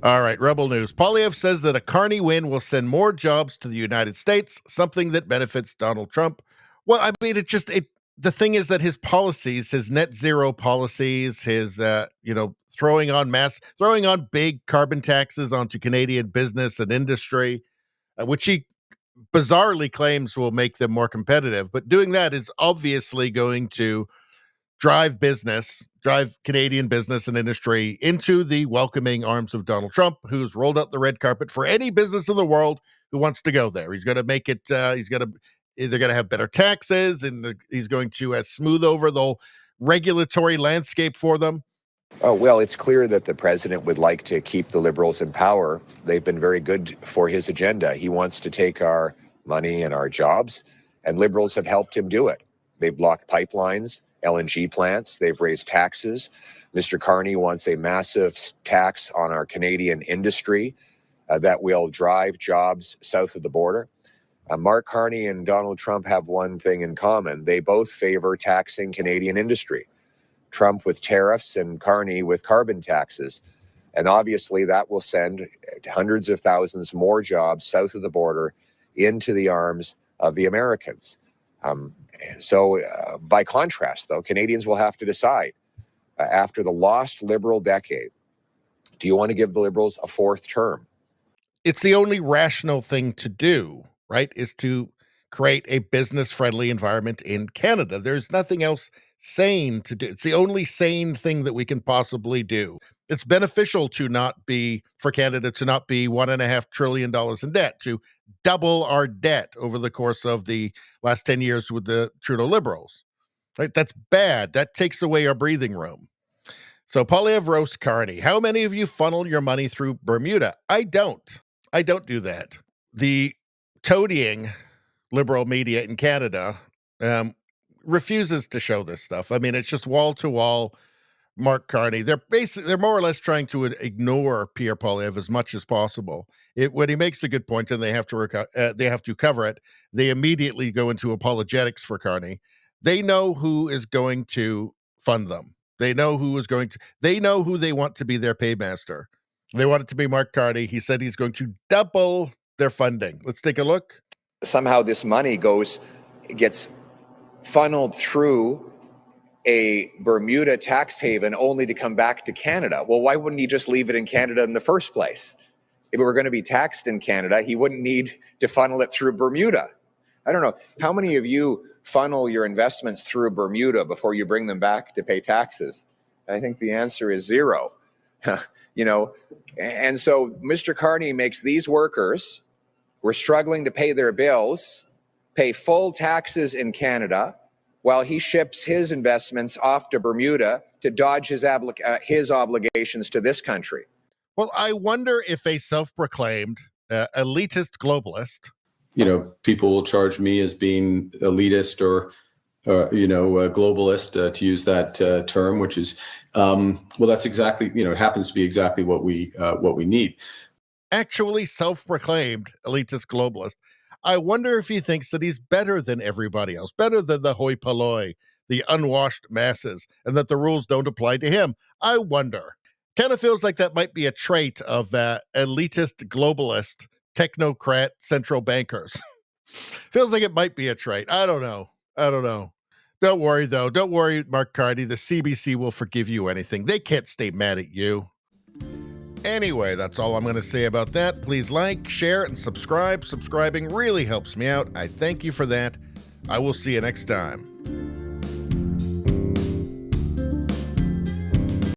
All right, Rebel News. Poilievre says that a Carney win will send more jobs to the United States, something that benefits Donald Trump. Well, I mean, the thing is that his policies, his net zero policies, his, throwing on big carbon taxes onto Canadian business and industry, which he bizarrely claims will make them more competitive. But doing that is obviously going to drive Canadian business and industry into the welcoming arms of Donald Trump, who's rolled out the red carpet for any business in the world who wants to go there. He's going to make it, they're going to have better taxes, and he's going to smooth over the whole regulatory landscape for them. Oh, well, it's clear that the president would like to keep the Liberals in power. They've been very good for his agenda. He wants to take our money and our jobs, and Liberals have helped him do it. They've blocked pipelines, LNG plants, they've raised taxes. Mr. Carney wants a massive tax on our Canadian industry that will drive jobs south of the border. Mark Carney and Donald Trump have one thing in common. They both favor taxing Canadian industry. Trump with tariffs and Carney with carbon taxes. And obviously that will send hundreds of thousands more jobs south of the border into the arms of the Americans. So by contrast, though, Canadians will have to decide after the lost Liberal decade, do you want to give the Liberals a fourth term? It's the only rational thing to do, right, is to create a business-friendly environment in Canada. There's nothing else sane to do. It's the only sane thing that we can possibly do. It's beneficial for Canada to not be $1.5 trillion in debt, to double our debt over the course of the last 10 years with the Trudeau Liberals, right? That's bad. That takes away our breathing room. So Poilievre roast Carney. How many of you funnel your money through Bermuda? I don't do that. The toadying liberal media in Canada refuses to show this stuff. I mean, it's just wall to wall Mark Carney. They're more or less trying to ignore Pierre Poilievre as much as possible. When he makes a good point and they have to cover it, they immediately go into apologetics for Carney. They know who is going to fund them. They know who they want to be their paymaster. They want it to be Mark Carney. He said he's going to double their funding. Let's take a look. Somehow this money gets funneled through a Bermuda tax haven only to come back to Canada. Well, why wouldn't he just leave it in Canada in the first place? If it were going to be taxed in Canada, he wouldn't need to funnel it through Bermuda. I don't know. How many of you funnel your investments through Bermuda before you bring them back to pay taxes? I think the answer is zero. And so Mr. Carney makes these workers who are struggling to pay their bills pay full taxes in Canada while he ships his investments off to Bermuda to dodge his obligations to this country. Well, I wonder if a self-proclaimed elitist globalist, people will charge me as being elitist or a globalist, to use that term, which is, that's exactly, it happens to be exactly what we need. Actually self-proclaimed elitist globalist. I wonder if he thinks that he's better than everybody else, better than the hoi polloi, the unwashed masses, and that the rules don't apply to him. I wonder. Kind of feels like that might be a trait of elitist globalist technocrat central bankers. Feels like it might be a trait. I don't know. Don't worry, though. Don't worry, Mark Carney. The CBC will forgive you anything. They can't stay mad at you. Anyway, that's all I'm going to say about that. Please like, share, and subscribe. Subscribing really helps me out. I thank you for that. I will see you next time.